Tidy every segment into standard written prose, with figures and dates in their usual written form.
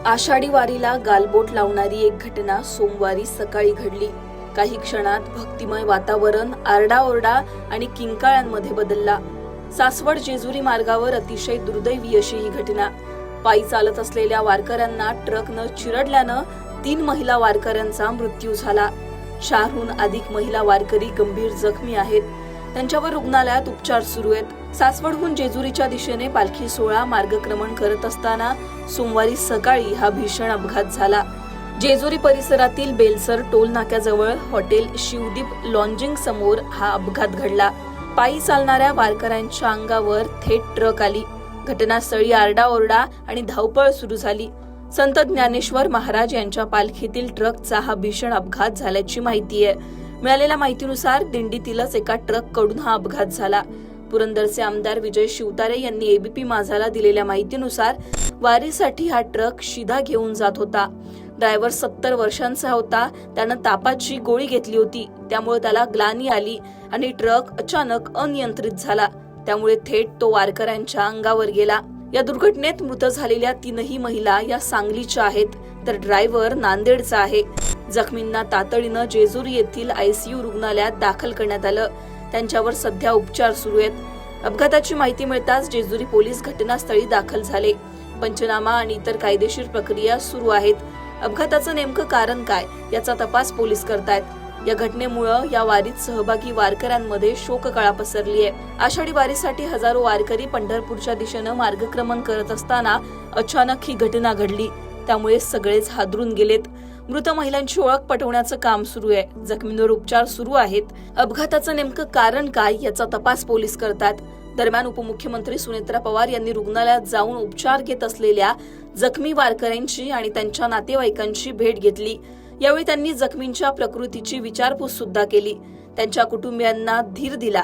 आषाढी वारीला गालबोट लावणारी एक घटना सोमवारी सकाळी घडली। काही क्षणात भक्तिमय वातावरण आरडाओरडा आणि किंकाळ्यांमध्ये बदलला। सासवड जेजुरी मार्गावर अतिशय दुर्दैवी अशी ही घटना। पायी चालत असलेल्या वारकऱ्यांना ट्रकनं चिरडल्यानं 3 महिला वारकऱ्यांचा मृत्यू झाला। 4हून अधिक महिला वारकरी गंभीर जखमी आहेत। त्यांच्यावर रुग्णालयात उपचार सुरू आहेत। सासवडहून जेजुरीच्या दिशेने पालखी सोहळा मार्गक्रमण करत असताना सोमवारी सकाळी हा भीषण अपघात झाला। जेजुरी परिसरातील बेलसर टोल नाक्याजवळ हॉटेल शिवदीप लॉन्जिंग समोर हा अपघात घडला। पायी चालणाऱ्या वारकऱ्यांच्या अंगावर थेट ट्रक आली। घटनास्थळी आरडाओरडा आणि धावपळ सुरू झाली। संत ज्ञानेश्वर महाराज यांच्या पालखीतील ट्रकचा हा भीषण अपघात झाल्याची माहिती आहे। मिळालेल्या माहितीनुसार दिंडीतीलच एका ट्रककडून हा अपघात झाला। पुरंदरचे आमदार विजय शिवतारे यांनी एबीपी माझाला दिलेल्या माहितीनुसार वारीसाठी हा ट्रक शिधा घेऊन जात होता। ड्रायव्हर 70 वर्षांचा होता। त्यानं तापाची गोळी घेतली होती, त्यामुळे त्याला ग्लानी आली आणि ट्रक अचानक अनियंत्रित झाला। त्यामुळे थेट तो वारकऱ्यांच्या अंगावर गेला। या दुर्घटनेत मृत झालेल्या 3ही महिला या सांगलीच्या आहेत, तर ड्रायव्हर नांदेडचा आहे। जखमींना तातडीनं जेजुरी येथील आयसीयू रुग्णालयात दाखल करण्यात आलं। त्यांच्यावर सध्या उपचार सुरू आहेत। अपघाताची माहिती मिळताच जेजुरी पोलीस घटनास्थळी दाखल झाले। पंचनामा आणि इतर कायदेशीर प्रक्रिया सुरू आहेत। अपघाताचं नेमकं कारण काय याचा तपास पोलीस करतायत। या घटनेमुळे या वारीत सहभागी वारकऱ्यांमध्ये शोककळा पसरली आहे। आषाढी वारीसाठी हजारो वारकरी पंढरपूरच्या दिशेनं मार्गक्रमण करत असताना अचानक ही घटना घडली। त्यामुळे सगळेच हादरून गेलेत। मृत महिलांची ओळख पटवण्याचं काम सुरू आहे। जखमींवर उपचार सुरू आहेत। अपघाताचं नेमकं कारण काय याचा तपास पोलीस करतात। दरम्यान उपमुख्यमंत्री सुनेत्रा पवार यांनी रुग्णालयात जाऊन उपचार घेत असलेल्या जखमी वारकऱ्यांची आणि त्यांच्या नातेवाईकांची भेट घेतली। यावेळी त्यांनी जखमींच्या प्रकृतीची विचारपूस सुद्धा केली। त्यांच्या कुटुंबियांना धीर दिला।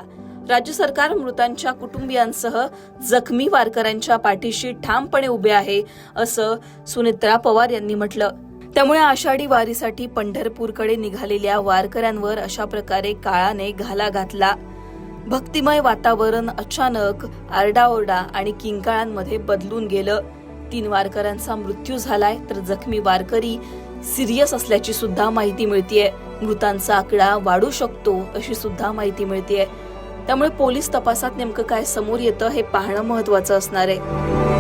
राज्य सरकार मृतांच्या कुटुंबियांसह जखमी वारकऱ्यांच्या पाठीशी ठामपणे उभे आहे, असं सुनेत्रा पवार यांनी म्हटलं। त्यामुळे आषाढी वारीसाठी पंढरपूरकडे निघालेल्या वारकऱ्यांवर अशा प्रकारे काळाने घाला घातला। भक्तिमय वातावरण अचानक आरडाओरडा आणि किंकाळ्यांमध्ये बदलून गेलं। 3 वारकऱ्यांचा मृत्यू झालाय, तर जखमी वारकरी सिरियस असल्याची सुद्धा माहिती मिळतेय। मृतांचा आकडा वाढू शकतो अशी सुद्धा माहिती मिळतेय। त्यामुळे पोलीस तपासात नेमकं काय समोर येतं हे पाहणं महत्त्वाचं असणार आहे।